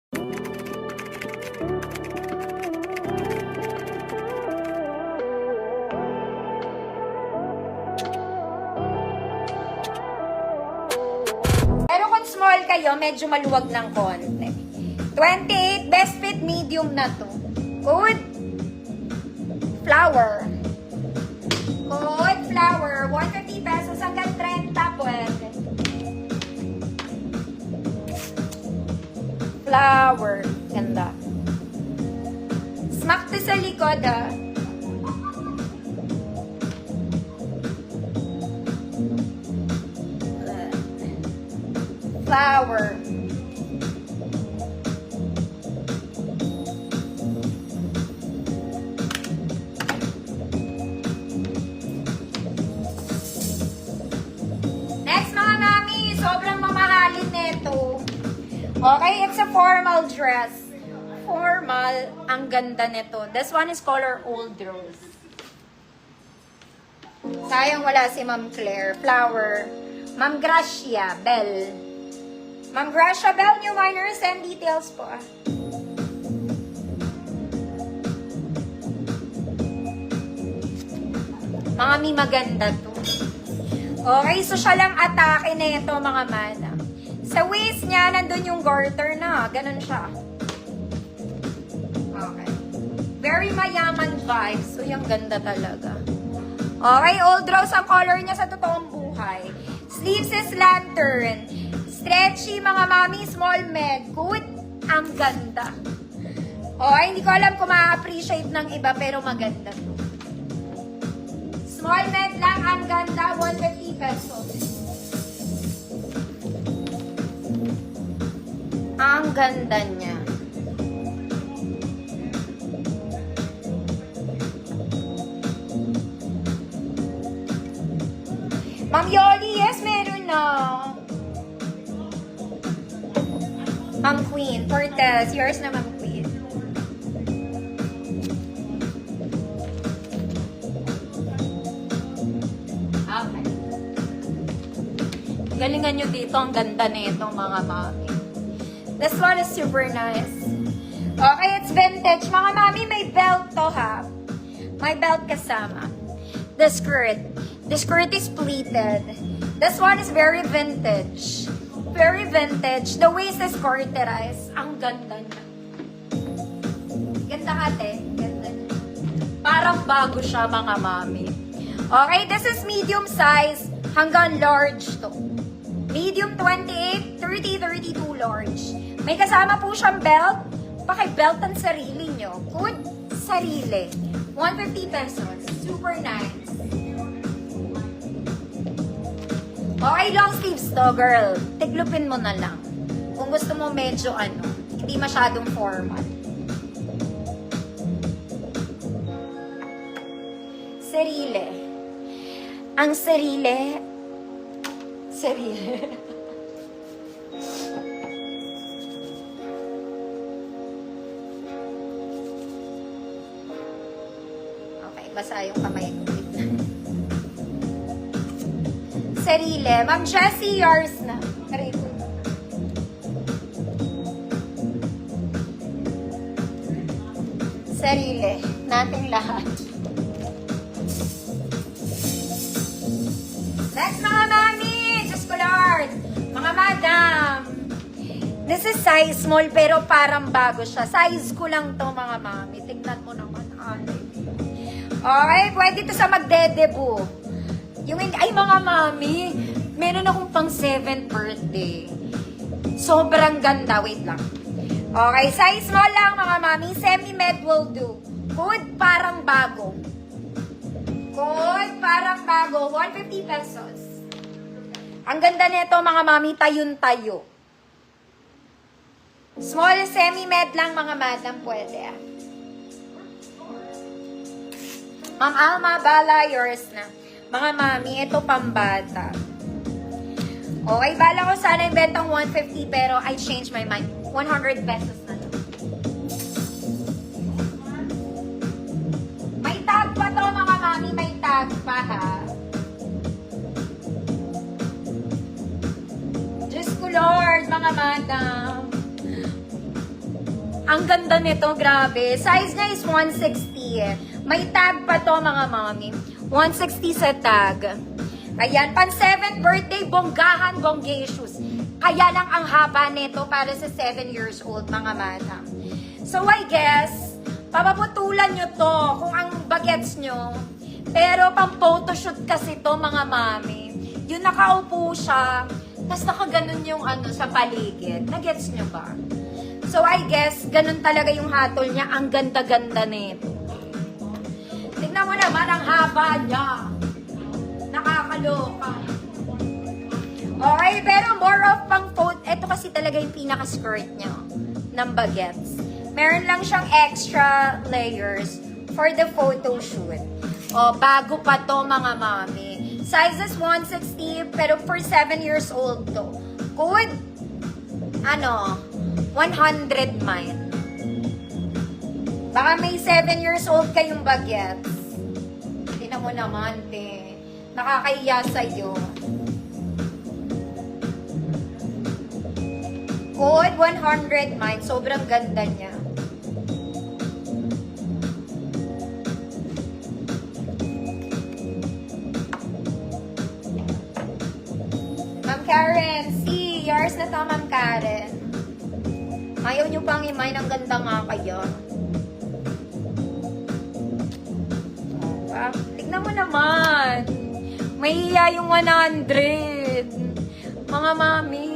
Pero kung small kayo, medyo maluwag ng konti. 28, best fit medium na to. Good. Flower. Good flower. 150 pesos hanggang 30 pwede. Flower. Ganda. Smack to sa likod ah. Flower. Next mga mami, sobrang mamahalin nito. Okay, it's a formal dress. Formal, ang ganda nito. This one is color Old Rose. Sayang wala si Ma'am Claire. Flower. Ma'am Gracia Bell. Ma'am Gracia Bell, new minors and details po ah. Mga mi maganda to. Okay, so siya lang atake na ito mga madam. Sa waist niya, nandun yung garter na. Ganun siya. Okay. Very mayaman vibes. So, yung ganda talaga. Okay, Old Rose ang color niya sa totoong buhay. Sleeves is lantern. Stretchy, mga mami, small med. Good. Ang ganda. Okay, hindi ko alam kung ma-appreciate ng iba, pero maganda to. Small med lang, ang ganda. 150 pesos. Ang ganda niya. Ma'am Yoli, yes, meron na. Ma'am Queen, Cortez, yours na Ma'am Queen. Okay. Galingan nyo dito, ang ganda na itong mga mami. This one is super nice. Okay, it's vintage. Mga mami, may belt to ha. May belt kasama. The skirt. The skirt is pleated. This one is very vintage. Very vintage. The waist is garterized. Ang ganda niya. Ganda ate. Ganda niya. Parang bago siya mga mami. Okay, this is medium size hanggang large to. Medium 28, 30, 32 large. May kasama po siyang belt. Paki-belt ang sarili nyo. Good sarili. 150 pesos. Super nice. Okay, long sleeves to, girl. Tiglupin mo na lang. Kung gusto mo medyo hindi masyadong formal. Sarili. Ang sarili. Sarili. Okay, basa yung kamay ko. Sarili. Ma'am Jessie, yours na. Aray ko. Sarili. Nating lahat. Next mga mami! Diyos ko Lord! Mga madam! This is size small pero parang bago siya. Size ko lang to mga mami. Tignan mo naman. Okay, pwede to sa magdedebo. Yung ay mga mami, meron akong pang 7th birthday. Sobrang ganda. Wait lang. Okay, size small lang mga mami. Semi-med will do. Good, parang bago. Good, parang bago. 150 pesos. Ang ganda nito mga mami, tayun-tayo. Small semi-med lang mga madam, pwede ah. Ma'am Alma, bala, yours na. Mga mami, ito pambata. Okay, bala ko sana yung bentang 150 pero I changed my mind. 100 pesos na lang. May tag pa to mga mami, may tag pa ha. Diyos ko Lord, mga madam. Ang ganda nito, grabe. Size niya is 160. May tag pa to, mga mami. 160 sa tag. Ayan, pan 7th birthday, bonggahan, bonggatious. Kaya lang ang haba nito para sa 7 years old, mga madam. So, I guess, papaputulan nyo to kung ang bagets nyo. Pero, pang photoshoot kasi to, mga mami. Yung nakaupo siya, tapos nakaganon yung ano sa paligid. Nagets nyo ba? So, I guess, ganun talaga yung hatol niya. Ang ganda-ganda nito. Tignan mo naman ang haba niya. Nakakaloka. Okay, pero more of pang photo. Ito kasi talaga yung pinaka-skirt niya ng bagets. Meron lang siyang extra layers for the photo shoot. O, bago pa to, mga mami. Size is 160, pero for 7 years old to. Good, 100 mile. Baka may 7 years old kayong bagets. Tingnan mo naman, te. Nakakahiya sa'yo. Good, 100 mile. Sobrang ganda niya. Ma'am Karen, see, yours na to, Ma'am Karen. Ayaw nyo pang imay, ng ganda nga kaya. Tignan mo naman. Mahiya yung 100. Mga mami.